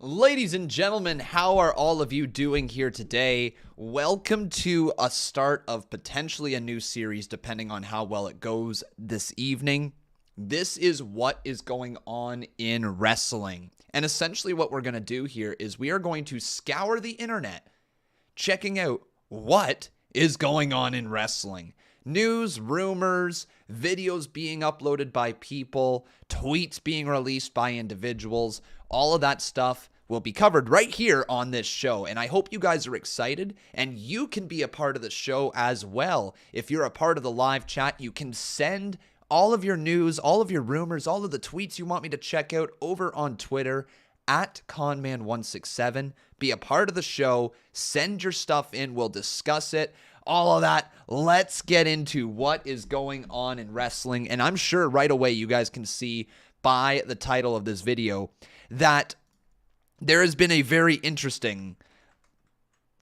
Ladies and gentlemen, how are all of you doing here today? Welcome to a start of potentially a new series, depending on how well it goes this evening. This is what is going on in wrestling. And essentially what we're going to do here is we are going to scour the internet, checking out what is going on in wrestling. News, rumors, videos being uploaded by people, tweets being released by individuals, all of that stuff will be covered right here on this show. And I hope you guys are excited and you can be a part of the show as well. If you're a part of the live chat, you can send all of your news, all of your rumors, all of the tweets you want me to check out over on Twitter at Conman167. Be a part of the show. Send your stuff in. We'll discuss it. All of that. Let's get into what is going on in wrestling. And I'm sure right away you guys can see by the title of this video that there has been a very interesting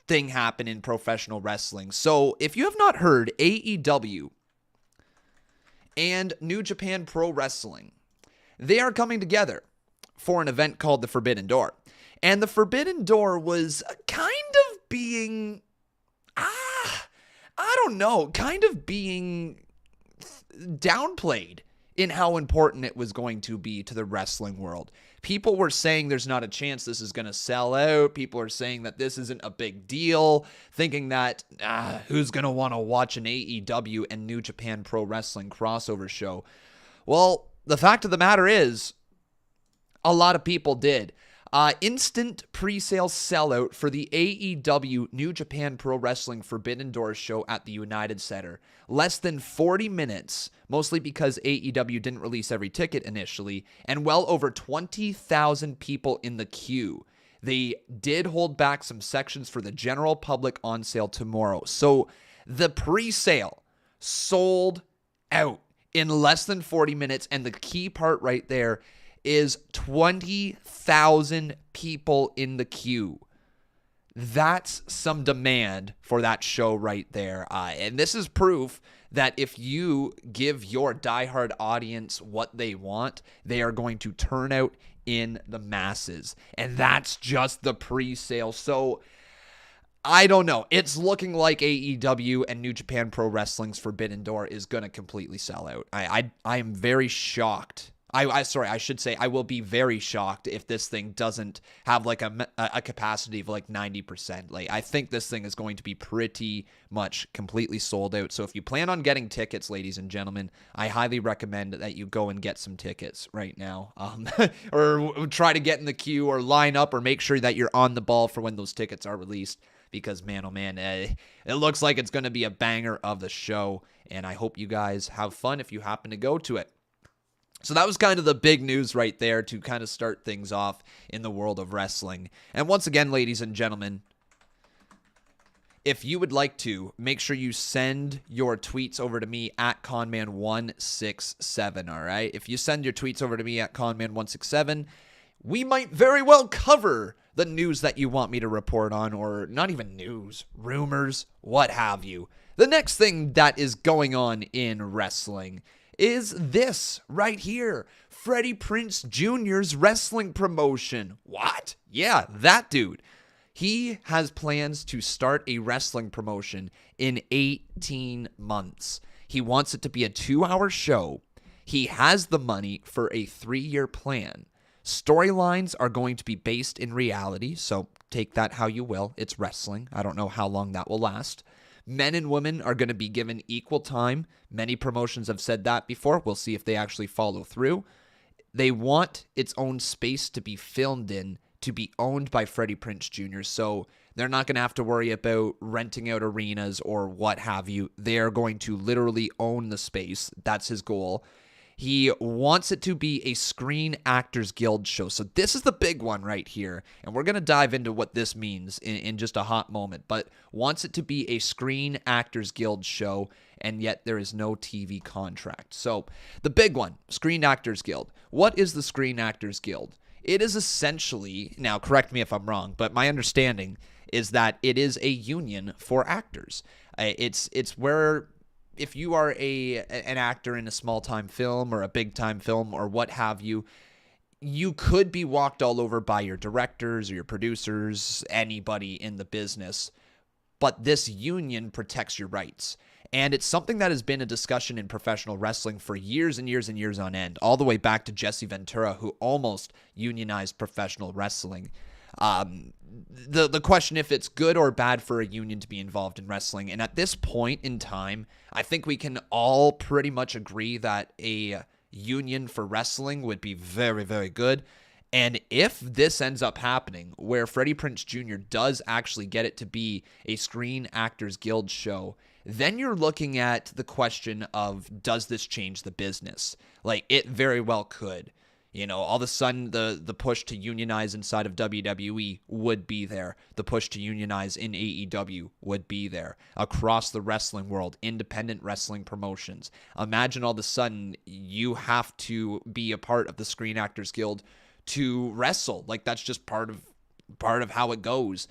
thing happen in professional wrestling. So if you have not heard, AEW and New Japan Pro Wrestling, they are coming together for an event called the Forbidden Door. And the Forbidden Door was kind of being, kind of being downplayed in how important it was going to be to the wrestling world. People were saying there's not a chance this is going to sell out. People are saying that this isn't a big deal, thinking that who's going to want to watch an AEW and New Japan Pro Wrestling crossover show? Well, the fact of the matter is, a lot of people did. Instant pre-sale sellout for the AEW New Japan Pro Wrestling Forbidden Door show at the United Center. Less than 40 minutes, mostly because AEW didn't release every ticket initially, and well over 20,000 people in the queue. They did hold back some sections for the general public on sale tomorrow. So the pre-sale sold out in less than 40 minutes, and the key part right there is 20,000 people in the queue. That's some demand for that show right there. And this is proof that if you give your diehard audience what they want, they are going to turn out in the masses. And that's just the pre-sale. So I don't know. It's looking like AEW and New Japan Pro Wrestling's Forbidden Door is going to completely sell out. I am very shocked. I should say I will be very shocked if this thing doesn't have like a capacity of like 90%. Like, I think this thing is going to be pretty much completely sold out. So if you plan on getting tickets, ladies and gentlemen, I highly recommend that you go and get some tickets right now, or try to get in the queue or line up or make sure that you're on the ball for when those tickets are released. Because man, oh man, it looks like it's going to be a banger of the show, and I hope you guys have fun if you happen to go to it. So that was kind of the big news right there to kind of start things off in the world of wrestling. And once again, ladies and gentlemen, if you would like to, make sure you send your tweets over to me at Conman167, all right? If you send your tweets over to me at Conman167, we might very well cover the news that you want me to report on, or not even news, rumors, what have you. The next thing that is going on in wrestling is this right here. Freddie Prinze Jr.'s wrestling promotion. What? Yeah, that dude. He has plans to start a wrestling promotion in 18 months. He wants it to be a 2-hour show. He has the money for a 3-year plan. Storylines are going to be based in reality, so take that how you will. It's wrestling. I don't know how long that will last. Men and women are going to be given equal time. Many promotions have said that before. We'll see if they actually follow through. They want its own space to be filmed in, to be owned by Freddie Prinze Jr., so they're not going to have to worry about renting out arenas or what have you. They are going to literally own the space. That's his goal. He wants it to be a Screen Actors Guild show. So this is the big one right here. And we're going to dive into what this means in just a hot moment. But wants it to be a Screen Actors Guild show, and yet there is no TV contract. So the big one, Screen Actors Guild. What is the Screen Actors Guild? It is essentially, now correct me if I'm wrong, but my understanding is that it is a union for actors. It's where if you are an actor in a small-time film or a big-time film or what have you, you could be walked all over by your directors or your producers, anybody in the business, but this union protects your rights. And it's something that has been a discussion in professional wrestling for years and years and years on end, all the way back to Jesse Ventura, who almost unionized professional wrestling. The question if it's good or bad for a union to be involved in wrestling. And at this point in time, I think we can all pretty much agree that a union for wrestling would be very, very good. And if this ends up happening, where Freddie Prinze Jr. does actually get it to be a Screen Actors Guild show, then you're looking at the question of, does this change the business? Like, it very well could. You know, all of a sudden, the push to unionize inside of WWE would be there. The push to unionize in AEW would be there. Across the wrestling world, independent wrestling promotions. Imagine all of a sudden, you have to be a part of the Screen Actors Guild to wrestle. Like, that's just part of how it goes.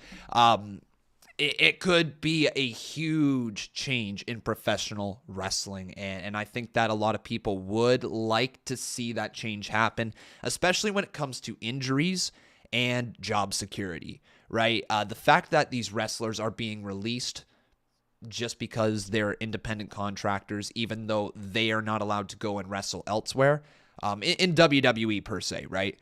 It could be a huge change in professional wrestling, and I think that a lot of people would like to see that change happen, especially when it comes to injuries and job security, right? The fact that these wrestlers are being released just because they're independent contractors, even though they are not allowed to go and wrestle elsewhere, in WWE per se, right?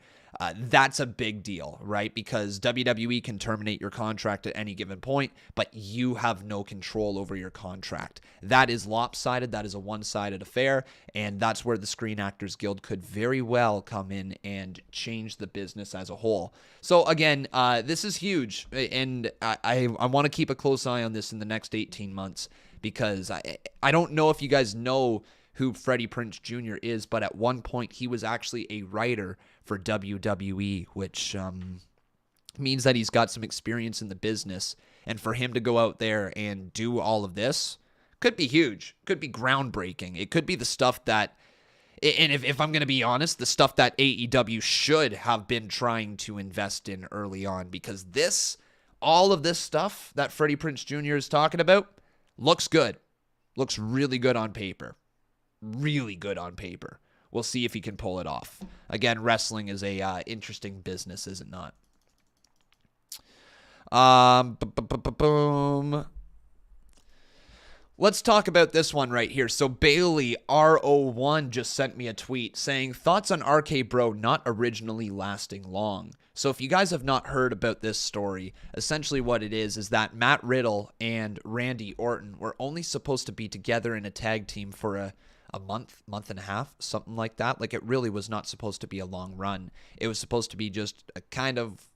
That's a big deal, right? Because WWE can terminate your contract at any given point, but you have no control over your contract. That is lopsided. That is a one-sided affair, and that's where the Screen Actors Guild could very well come in and change the business as a whole. So again, this is huge, and I want to keep a close eye on this in the next 18 months, because I don't know if you guys know who Freddie Prinze Jr. is, but at one point he was actually a writer for WWE, which means that he's got some experience in the business. And for him to go out there and do all of this could be huge, could be groundbreaking. It could be the stuff that, and if I'm going to be honest, the stuff that AEW should have been trying to invest in early on, because all of this stuff that Freddie Prinze Jr. is talking about looks good, looks really good on paper. Really good on paper. We'll see if he can pull it off. Again, wrestling is a interesting business, is it not? Boom. Let's talk about this one right here. So Bailey R01 just sent me a tweet saying, thoughts on RK Bro not originally lasting long. So if you guys have not heard about this story, essentially what it is that Matt Riddle and Randy Orton were only supposed to be together in a tag team for a month and a half, something like that. Like, it really was not supposed to be a long run. It was supposed to be just a kind of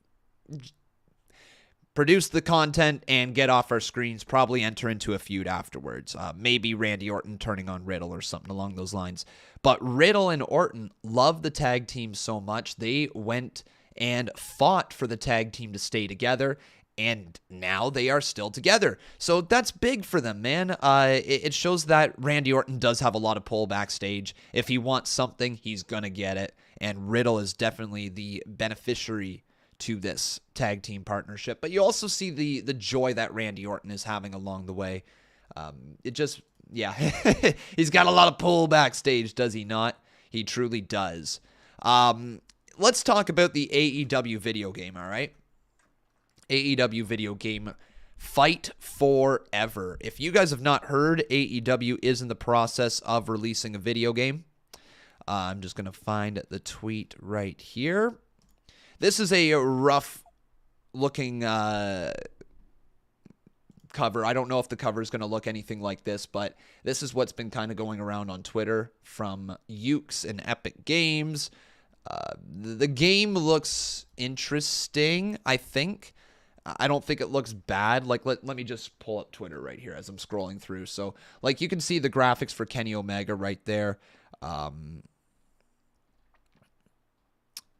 produce the content and get off our screens, probably enter into a feud afterwards. Maybe Randy Orton turning on Riddle or something along those lines. But Riddle and Orton love the tag team so much, they went and fought for the tag team to stay together, and now they are still together. So that's big for them, man. It shows that Randy Orton does have a lot of pull backstage. If he wants something, he's going to get it. And Riddle is definitely the beneficiary to this tag team partnership. But you also see the joy that Randy Orton is having along the way. He's got a lot of pull backstage, does he not? He truly does. Let's talk about the AEW video game, all right? AEW video game Fight Forever. If you guys have not heard, AEW is in the process of releasing a video game. I'm just going to find the tweet right here. This is a rough looking cover. I don't know if the cover is going to look anything like this, but this is what's been kind of going around on Twitter from Ukes and Epic Games. The game looks interesting, I think. I don't think it looks bad. Like, let me just pull up Twitter right here as I'm scrolling through. So, like, you can see the graphics for Kenny Omega right there.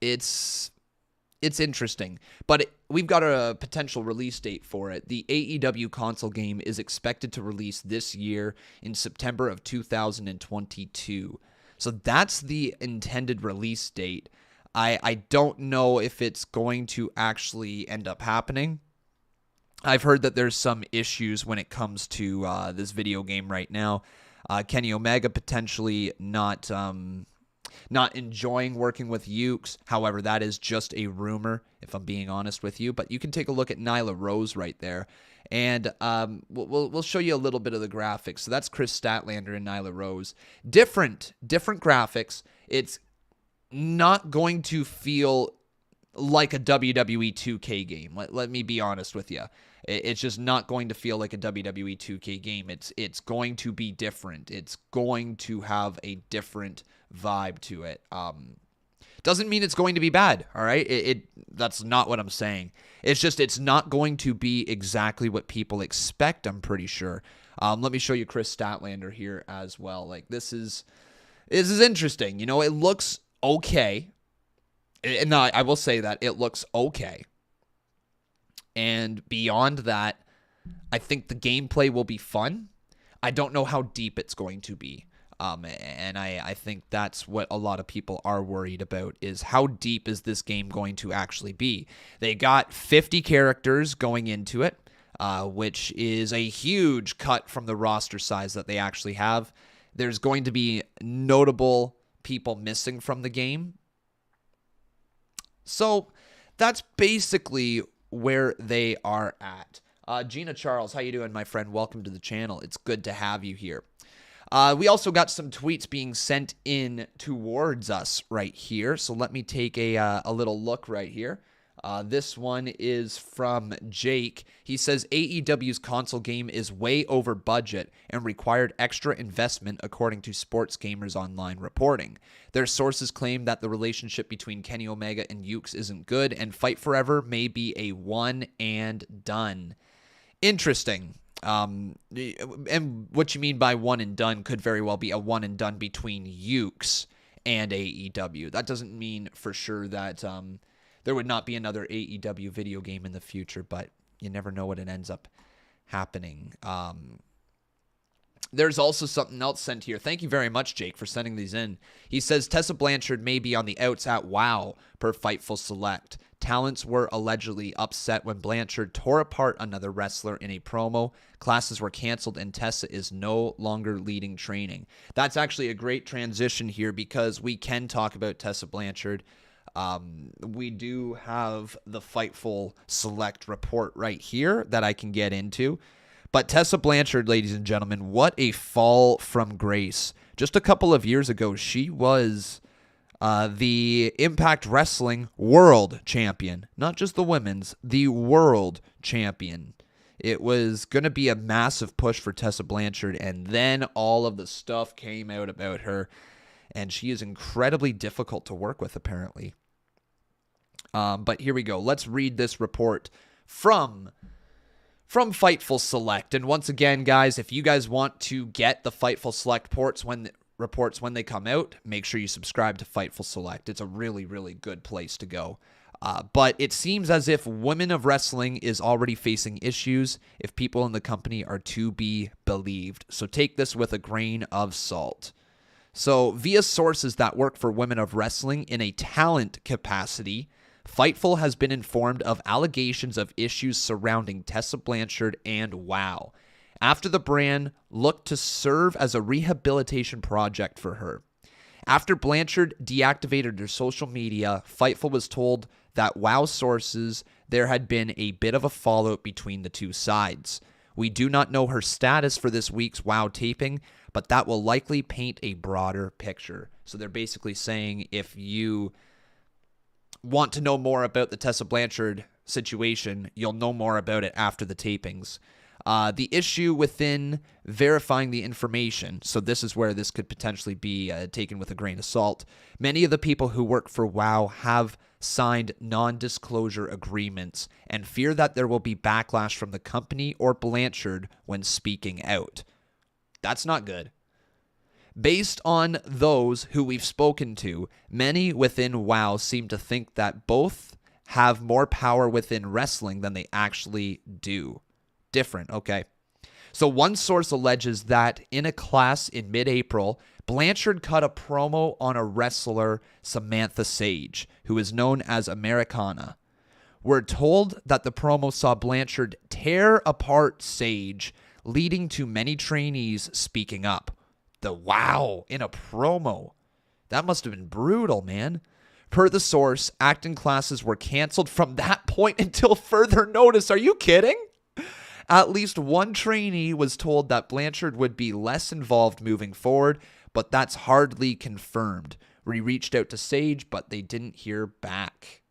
It's interesting, but we've got a potential release date for it. The AEW console game is expected to release this year in September of 2022. So that's the intended release date. I don't know if it's going to actually end up happening. I've heard that there's some issues when it comes to this video game right now. Kenny Omega potentially not not enjoying working with Ukes. However, that is just a rumor, if I'm being honest with you. But you can take a look at Nyla Rose right there. And we'll show you a little bit of the graphics. So that's Chris Statlander and Nyla Rose. Different graphics. It's not going to feel like a WWE 2K game. Let me be honest with you. It's just not going to feel like a WWE 2K game. It's going to be different. It's going to have a different vibe to it. Doesn't mean it's going to be bad, all right? That's not what I'm saying. It's just it's not going to be exactly what people expect, I'm pretty sure. Let me show you Chris Statlander here as well. Like, this is interesting. You know, it looks okay. And I will say that it looks okay. And beyond that, I think the gameplay will be fun. I don't know how deep it's going to be. And I think that's what a lot of people are worried about, is how deep is this game going to actually be? They got 50 characters going into it, which is a huge cut from the roster size that they actually have. There's going to be notable people missing from the game. So that's basically where they are at. Gina Charles, how you doing, my friend? Welcome to the channel. It's good to have you here. We also got some tweets being sent in towards us right here. So let me take a little look right here. This one is from Jake. He says AEW's console game is way over budget and required extra investment, according to Sports Gamers Online reporting. Their sources claim that the relationship between Kenny Omega and Ukes isn't good, and Fight Forever may be a one and done. Interesting. And what you mean by one and done could very well be a one and done between Ukes and AEW. That doesn't mean for sure that there would not be another AEW video game in the future, but you never know what it ends up happening. There's also something else sent here. Thank you very much, Jake, for sending these in. He says Tessa Blanchard may be on the outs at WoW per Fightful Select. Talents were allegedly upset when Blanchard tore apart another wrestler in a promo. Classes were canceled and Tessa is no longer leading training. That's actually a great transition here because we can talk about Tessa Blanchard. We do have the Fightful Select report right here that I can get into. But Tessa Blanchard, ladies and gentlemen, what a fall from grace. Just a couple of years ago, she was the Impact Wrestling World Champion. Not just the women's, the World Champion. It was going to be a massive push for Tessa Blanchard, and then all of the stuff came out about her, and she is incredibly difficult to work with, apparently. But here we go. Let's read this report from Fightful Select. And once again, guys, if you guys want to get the Fightful Select reports when they come out, make sure you subscribe to Fightful Select. It's a really, really good place to go. But it seems as if Women of Wrestling is already facing issues if people in the company are to be believed. So take this with a grain of salt. So via sources that work for Women of Wrestling in a talent capacity, Fightful has been informed of allegations of issues surrounding Tessa Blanchard and WoW, after the brand looked to serve as a rehabilitation project for her. After Blanchard deactivated her social media, Fightful was told that WoW sources there had been a bit of a fallout between the two sides. We do not know her status for this week's WoW taping, but that will likely paint a broader picture. So they're basically saying if you want to know more about the Tessa Blanchard situation, you'll know more about it after the tapings. The issue within verifying the information, so this is where this could potentially be taken with a grain of salt. Many of the people who work for WoW have signed non-disclosure agreements and fear that there will be backlash from the company or Blanchard when speaking out. That's not good. Based on those who we've spoken to, many within WoW seem to think that both have more power within wrestling than they actually do. Different, okay. So one source alleges that in a class in mid-April, Blanchard cut a promo on a wrestler, Samantha Sage, who is known as Americana. We're told that the promo saw Blanchard tear apart Sage, leading to many trainees speaking up. The WoW in a promo. That must have been brutal, man. Per the source, acting classes were canceled from that point until further notice. Are you kidding? At least one trainee was told that Blanchard would be less involved moving forward, but that's hardly confirmed. We reached out to Sage, but they didn't hear back.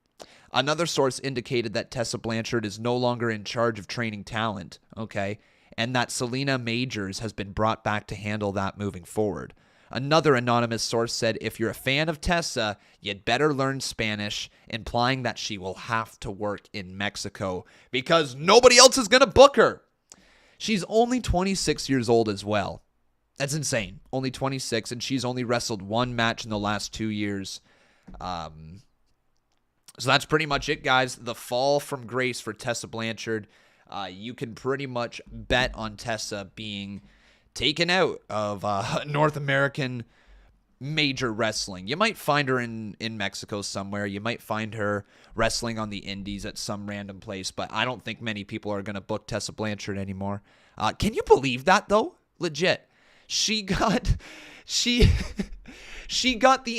Another source indicated that Tessa Blanchard is no longer in charge of training talent, okay, and that Selena Majors has been brought back to handle that moving forward. Another anonymous source said if you're a fan of Tessa, you'd better learn Spanish, implying that she will have to work in Mexico because nobody else is going to book her. She's only 26 years old as well. That's insane. Only 26, and she's only wrestled one match in the last 2 years. So that's pretty much it, guys. The fall from grace for Tessa Blanchard. You can pretty much bet on Tessa being taken out of North American major wrestling. You might find her in Mexico somewhere. You might find her wrestling on the indies at some random place, but I don't think many people are going to book Tessa Blanchard anymore. Can you believe that, though? Legit. She got the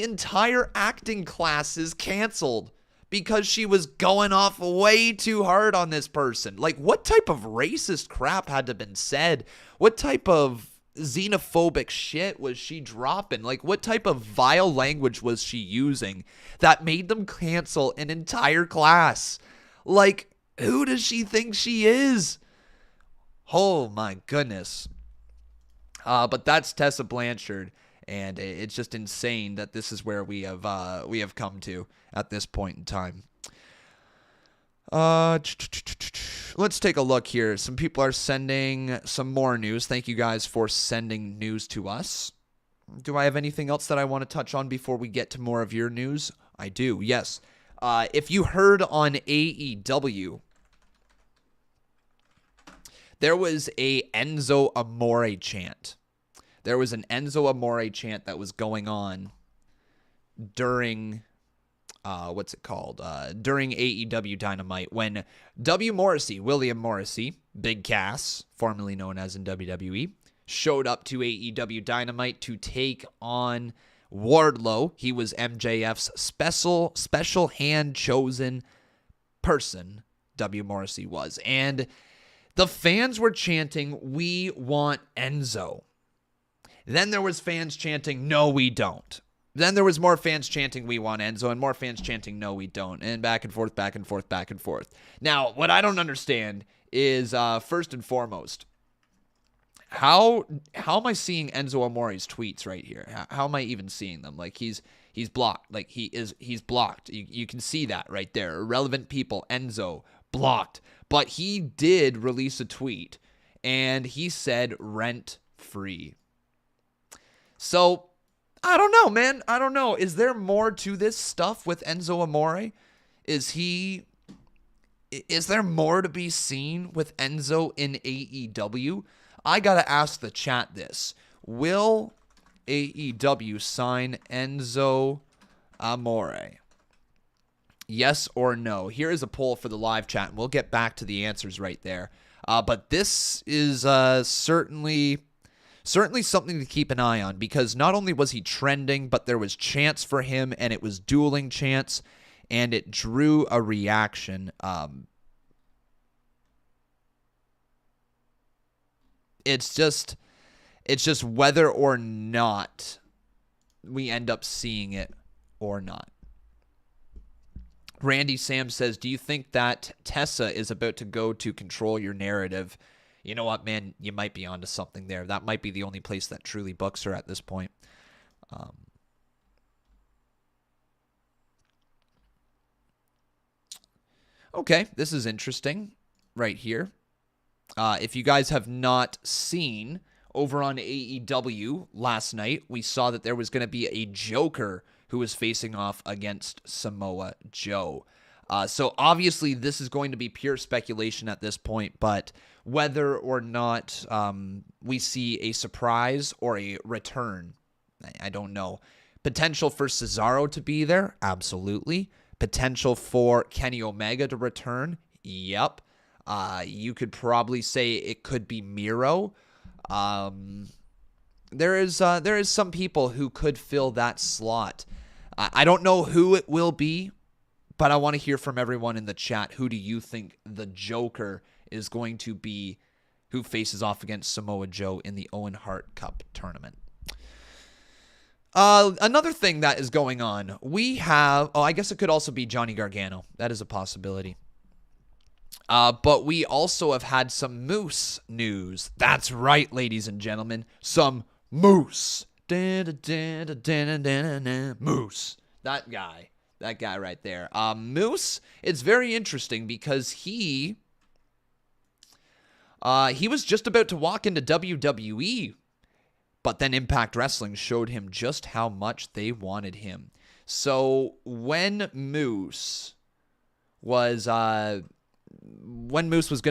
entire acting classes canceled because she was going off way too hard on this person. Like, what type of racist crap had to been said? What type of xenophobic shit was she dropping? Like, what type of vile language was she using that made them cancel an entire class? Like, who does she think she is? Oh my goodness. But that's Tessa Blanchard, and it's just insane that this is where we have come to at this point in time. Let's take a look here. Some people are sending some more news. Thank you guys for sending news to us. Do I have anything else that I want to touch on before we get to more of your news? I do, yes. If you heard on AEW, there was a Enzo Amore chant. There was an Enzo Amore chant that was going on during, during AEW Dynamite when William Morrissey, Big Cass, formerly known as in WWE, showed up to AEW Dynamite to take on Wardlow. He was MJF's special hand-chosen person, W. Morrissey was. And the fans were chanting, "We want Enzo." Then there was fans chanting, "No, we don't." Then there was more fans chanting, "We want Enzo," and more fans chanting, "No, we don't." And back and forth, back and forth, back and forth. Now, what I don't understand is, first and foremost, how am I seeing Enzo Amore's tweets right here? How am I even seeing them? Like, he's blocked. Like, he's blocked. You can see that right there. Irrelevant people, Enzo, blocked. But he did release a tweet, and he said rent free. So, I don't know, man. I don't know. Is there more to this stuff with Enzo Amore? Is there more to be seen with Enzo in AEW? I gotta ask the chat this. Will AEW sign Enzo Amore? Yes or no? Here is a poll for the live chat, and we'll get back to the answers right there. But this is certainly something to keep an eye on, because not only was he trending, but there was chants for him, and it was dueling chants, and it drew a reaction. It's just whether or not we end up seeing it or not. Randy Sam says, do you think that Tessa is about to go to Control Your Narrative? You know what, man? You might be onto something there. That might be the only place that truly books her at this point. Okay, this is interesting right here. If you guys have not seen, over on AEW last night, we saw that there was going to be a Joker who was facing off against Samoa Joe. So obviously this is going to be pure speculation at this point, but whether or not we see a surprise or a return, I don't know. Potential for Cesaro to be there? Absolutely. Potential for Kenny Omega to return? Yep. You could probably say it could be Miro. there is some people who could fill that slot. I don't know who it will be, but I want to hear from everyone in the chat. Who do you think the Joker is going to be who faces off against Samoa Joe in the Owen Hart Cup tournament? Another thing that is going on, we have, I guess it could also be Johnny Gargano. That is a possibility. But we also have had some Moose news. That's right, ladies and gentlemen. Some Moose. Moose. That guy right there. Moose, it's very interesting because he was just about to walk into WWE, but then Impact Wrestling showed him just how much they wanted him. So when Moose was going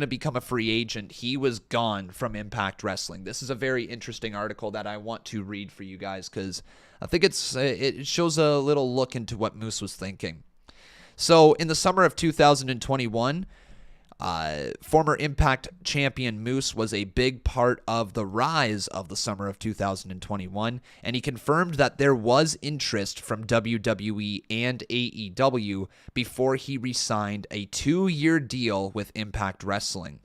to become a free agent, he was gone from Impact Wrestling. This is a very interesting article that I want to read for you guys because I think it shows a little look into what Moose was thinking. So in the summer of 2021, former Impact champion Moose was a big part of the rise of the summer of 2021, and he confirmed that there was interest from WWE and AEW before he re-signed a 2-year deal with Impact Wrestling.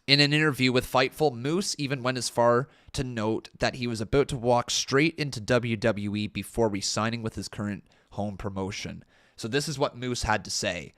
In an interview with Fightful, Moose even went as far to note that he was about to walk straight into WWE before re-signing with his current home promotion. So this is what Moose had to say.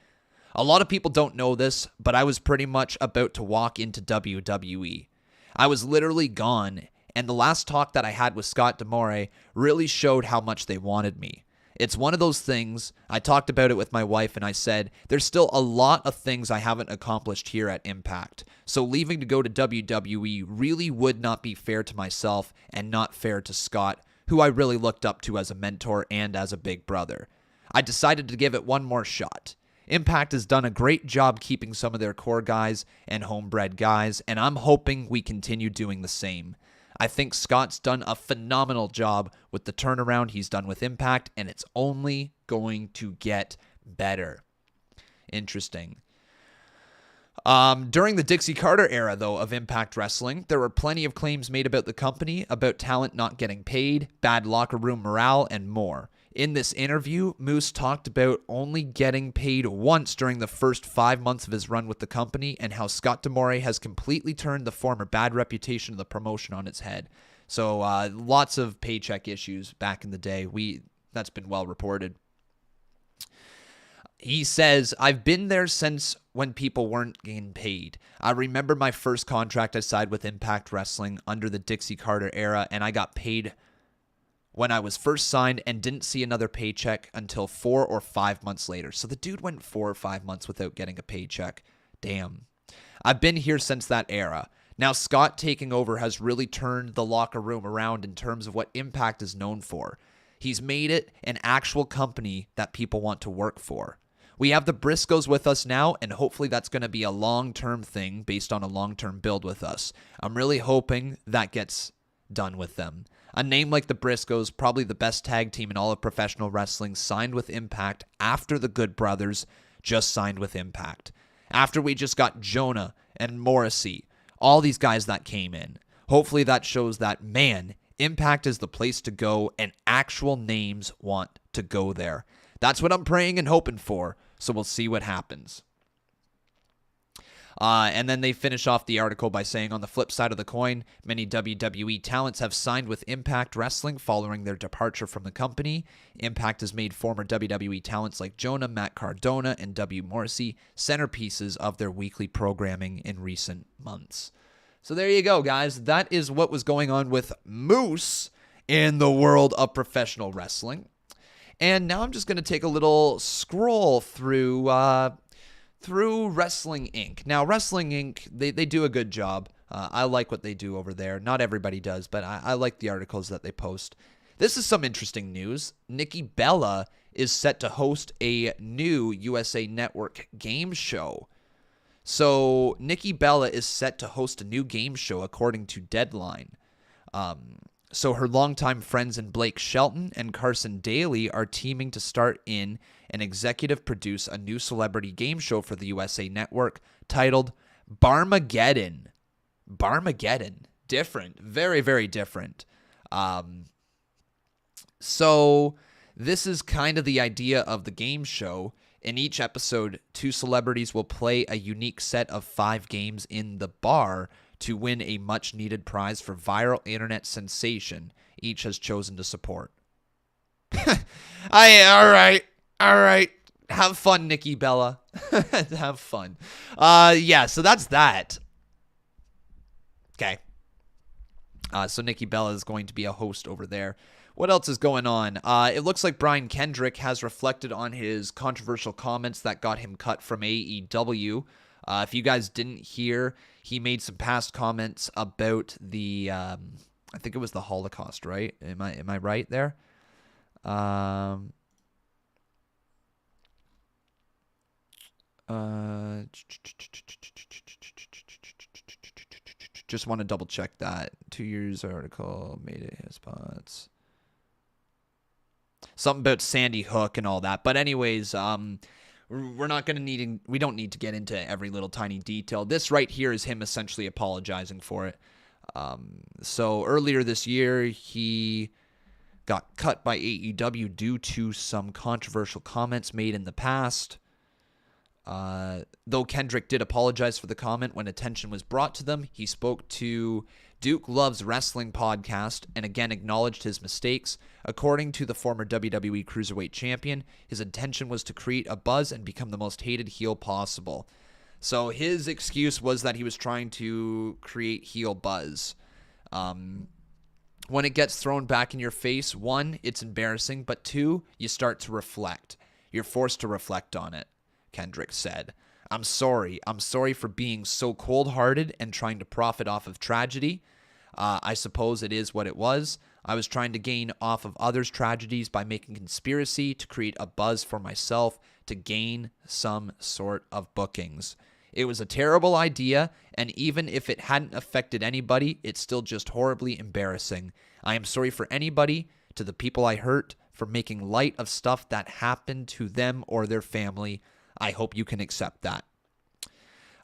A lot of people don't know this, but I was pretty much about to walk into WWE. I was literally gone, and the last talk that I had with Scott D'Amore really showed how much they wanted me. It's one of those things, I talked about it with my wife, and I said, there's still a lot of things I haven't accomplished here at Impact, so leaving to go to WWE really would not be fair to myself and not fair to Scott, who I really looked up to as a mentor and as a big brother. I decided to give it one more shot. Impact has done a great job keeping some of their core guys and homebred guys, and I'm hoping we continue doing the same. I think Scott's done a phenomenal job with the turnaround he's done with Impact, and it's only going to get better. Interesting. During the Dixie Carter era, though, of Impact Wrestling, there were plenty of claims made about the company, about talent not getting paid, bad locker room morale, and more. In this interview, Moose talked about only getting paid once during the first 5 months of his run with the company and how Scott D'Amore has completely turned the former bad reputation of the promotion on its head. So lots of paycheck issues back in the day. That's been well reported. He says, I've been there since when people weren't getting paid. I remember my first contract I signed with Impact Wrestling under the Dixie Carter era, and I got paid when I was first signed and didn't see another paycheck until 4 or 5 months later. So the dude went 4 or 5 months without getting a paycheck. Damn. I've been here since that era. Now Scott taking over has really turned the locker room around in terms of what Impact is known for. He's made it an actual company that people want to work for. We have the Briscoes with us now, and hopefully that's going to be a long-term thing based on a long-term build with us. I'm really hoping that gets done with them. A name like the Briscoes, probably the best tag team in all of professional wrestling, signed with Impact after the Good Brothers just signed with Impact. After we just got Jonah and Morrissey, all these guys that came in. Hopefully that shows that, man, Impact is the place to go and actual names want to go there. That's what I'm praying and hoping for, so we'll see what happens. And then they finish off the article by saying, on the flip side of the coin, many WWE talents have signed with Impact Wrestling following their departure from the company. Impact has made former WWE talents like Jonah, Matt Cardona, and W. Morrissey centerpieces of their weekly programming in recent months. So there you go, guys. That is what was going on with Moose in the world of professional wrestling. And now I'm just going to take a little scroll through Wrestling Inc. Now, Wrestling Inc., they do a good job. I like what they do over there. Not everybody does, but I like the articles that they post. This is some interesting news. Nikki Bella is set to host a new USA Network game show. So, Nikki Bella is set to host a new game show, according to Deadline. So her longtime friends in Blake Shelton and Carson Daly are teaming to start in and executive produce a new celebrity game show for the USA Network titled Barmageddon. Barmageddon. different. Very, very different. So this is kind of the idea of the game show. In each episode, 2 celebrities will play a unique set of 5 games in the bar to win a much-needed prize for viral internet sensation each has chosen to support. All right. Have fun, Nikki Bella. Have fun. Yeah, so that's that. Okay. So Nikki Bella is going to be a host over there. What else is going on? It looks like Brian Kendrick has reflected on his controversial comments that got him cut from AEW. If you guys didn't hear, he made some past comments about the, I think it was the Holocaust, right? Am I right there? Just want to double check that. 2 years article made it his spots. Something about Sandy Hook and all that. But anyways, we don't need to get into every little tiny detail. This right here is him essentially apologizing for it. So earlier this year, he got cut by AEW due to some controversial comments made in the past. Though Kendrick did apologize for the comment when attention was brought to them, he spoke to Duke Loves Wrestling podcast and again acknowledged his mistakes. According to the former WWE Cruiserweight Champion, his intention was to create a buzz and become the most hated heel possible. So his excuse was that he was trying to create heel buzz. When it gets thrown back in your face, 1, it's embarrassing, but 2, you start to reflect. You're forced to reflect on it, Kendrick said. I'm sorry for being so cold-hearted and trying to profit off of tragedy. I suppose it is what it was. I was trying to gain off of others' tragedies by making conspiracy to create a buzz for myself to gain some sort of bookings. It was a terrible idea, and even if it hadn't affected anybody, it's still just horribly embarrassing. I am sorry for anybody, to the people I hurt, for making light of stuff that happened to them or their family. I hope you can accept that.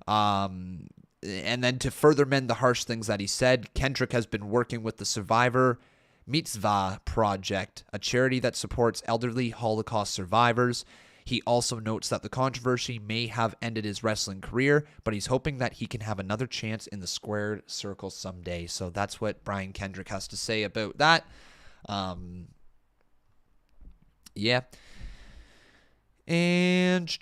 And then to further mend the harsh things that he said, Kendrick has been working with the Survivor Mitzvah Project, a charity that supports elderly Holocaust survivors. He also notes that the controversy may have ended his wrestling career, but he's hoping that he can have another chance in the squared circle someday. So that's what Brian Kendrick has to say about that. Yeah. And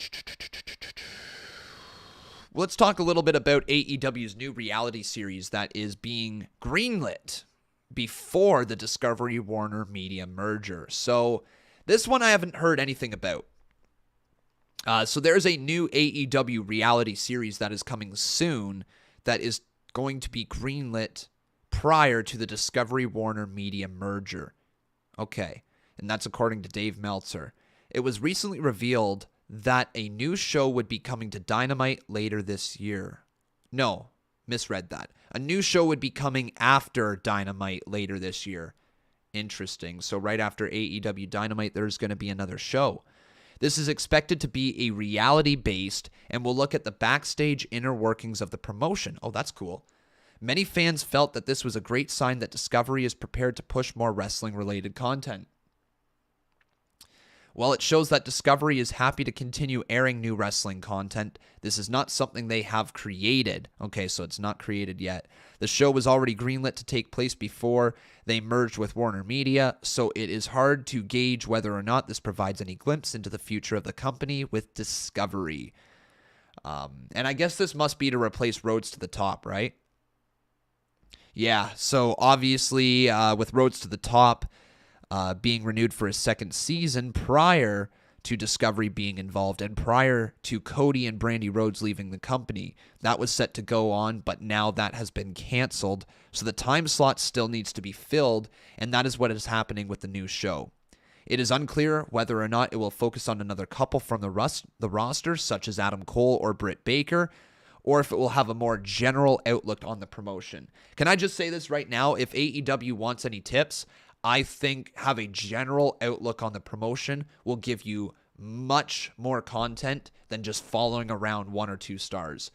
let's talk a little bit about AEW's new reality series that is being greenlit before the Discovery Warner Media merger. So this one I haven't heard anything about. So there's a new AEW reality series that is coming soon that is going to be greenlit prior to the Discovery Warner Media merger. Okay, and that's according to Dave Meltzer. It was recently revealed that a new show would be coming to Dynamite later this year. No, misread that. A new show would be coming after Dynamite later this year. Interesting. So right after AEW Dynamite, there's going to be another show. This is expected to be a reality-based and will look at the backstage inner workings of the promotion. Oh, that's cool. Many fans felt that this was a great sign that Discovery is prepared to push more wrestling-related content. While it shows that Discovery is happy to continue airing new wrestling content, this is not something they have created. Okay, so it's not created yet. The show was already greenlit to take place before they merged with Warner Media, so it is hard to gauge whether or not this provides any glimpse into the future of the company with Discovery. And I guess this must be to replace Roads to the Top, right? Yeah, so obviously with Roads to the Top being renewed for a second season prior to Discovery being involved and prior to Cody and Brandy Rhodes leaving the company. That was set to go on, but now that has been canceled, so the time slot still needs to be filled, and that is what is happening with the new show. It is unclear whether or not it will focus on another couple from the roster, such as Adam Cole or Britt Baker, or if it will have a more general outlook on the promotion. Can I just say this right now? If AEW wants any tips, I think have a general outlook on the promotion will give you much more content than just following around 1 or 2 stars.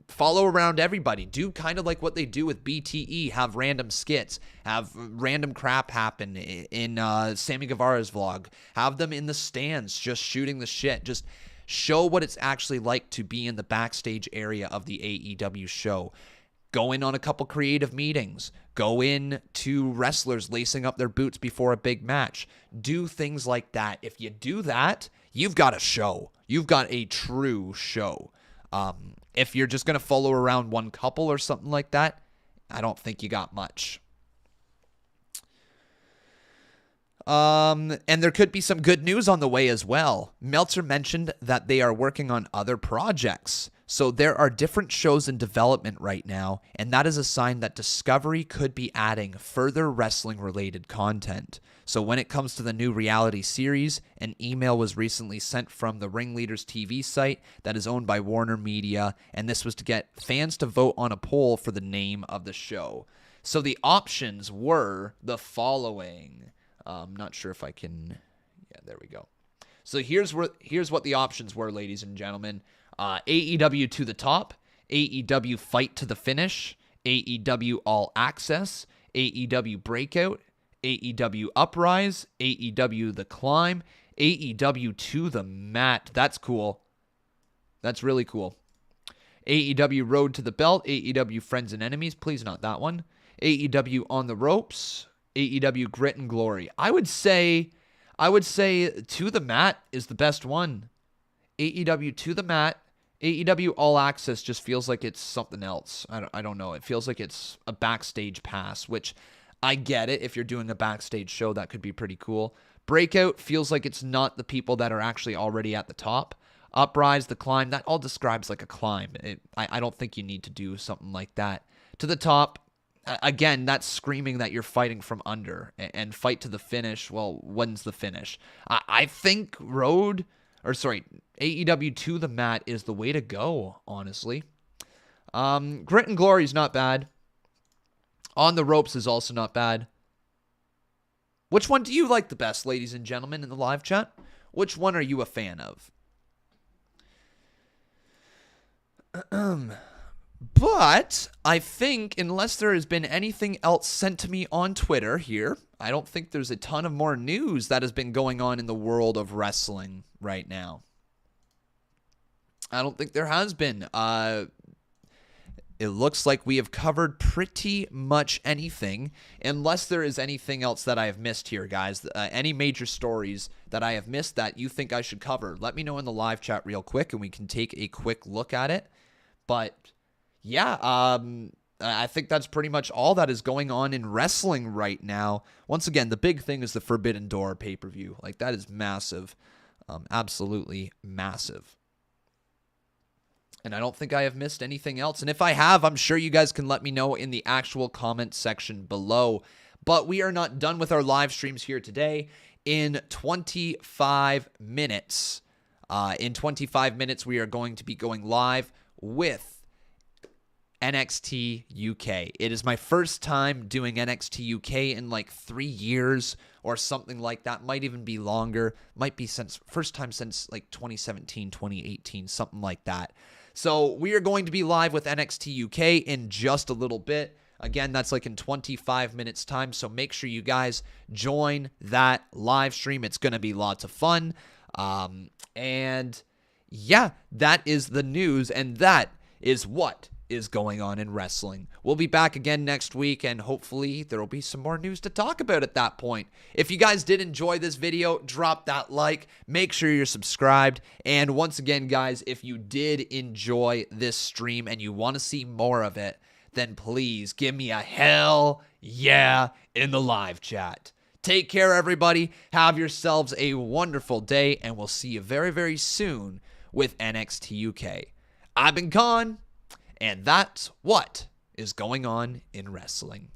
follow around everybody. Do kind of like what they do with BTE. Have random skits. Have random crap happen in Sammy Guevara's vlog. Have them in the stands just shooting the shit. Just show what it's actually like to be in the backstage area of the AEW show. Go in on a couple creative meetings. Go in to wrestlers lacing up their boots before a big match. Do things like that. If you do that, you've got a show. You've got a true show. If you're just going to follow around one couple or something like that, I don't think you got much. And there could be some good news on the way as well. Meltzer mentioned that they are working on other projects. So there are different shows in development right now, and that is a sign that Discovery could be adding further wrestling-related content. So when it comes to the new reality series, an email was recently sent from the Ringleaders TV site that is owned by Warner Media, and this was to get fans to vote on a poll for the name of the show. So the options were the following. I'm not sure if I can... Yeah, there we go. So here's what the options were, ladies and gentlemen. AEW to the top, AEW fight to the finish, AEW all access, AEW breakout, AEW uprise, AEW the climb, AEW to the mat. That's cool. That's really cool. AEW road to the belt, AEW friends and enemies. Please not that one. AEW on the ropes, AEW grit and glory. I would say to the mat is the best one. AEW to the mat. AEW All Access just feels like it's something else. I don't know. It feels like it's a backstage pass, which I get it. If you're doing a backstage show, that could be pretty cool. Breakout feels like it's not the people that are actually already at the top. Uprise, the climb, that all describes like a climb. I don't think you need to do something like that. To the top, again, that's screaming that you're fighting from under. And fight to the finish, well, when's the finish? I think AEW to the mat is the way to go, honestly. Grit and Glory is not bad. On the ropes is also not bad. Which one do you like the best, ladies and gentlemen, in the live chat? Which one are you a fan of? But I think, unless there has been anything else sent to me on Twitter here, I don't think there's a ton of more news that has been going on in the world of wrestling right now. I don't think there has been. It looks like we have covered pretty much anything, unless there is anything else that I have missed here, guys. Any major stories that I have missed that you think I should cover, let me know in the live chat real quick, and we can take a quick look at it. But yeah, I think that's pretty much all that is going on in wrestling right now. Once again, the big thing is the Forbidden Door pay-per-view. Like, that is massive. Absolutely massive. And I don't think I have missed anything else. And if I have, I'm sure you guys can let me know in the actual comment section below. But we are not done with our live streams here today. In 25 minutes, we are going to be going live with NXT UK. It is my first time doing NXT UK in like 3 years or something like that. Might even be longer. Might be first time since like 2017, 2018, something like that. So we are going to be live with NXT UK in just a little bit. Again, that's like in 25 minutes time. So make sure you guys join that live stream. It's going to be lots of fun. And yeah, that is the news. And that is what is going on in wrestling. We'll be back again next week, and hopefully there will be some more news to talk about at that point. If you guys did enjoy this video, drop that like, make sure you're subscribed, and once again, guys, if you did enjoy this stream and you want to see more of it, then please give me a hell yeah in the live chat. Take care, everybody. Have yourselves a wonderful day, and we'll see you very, very soon with NXT UK. I've been Khan, and that's what is going on in wrestling.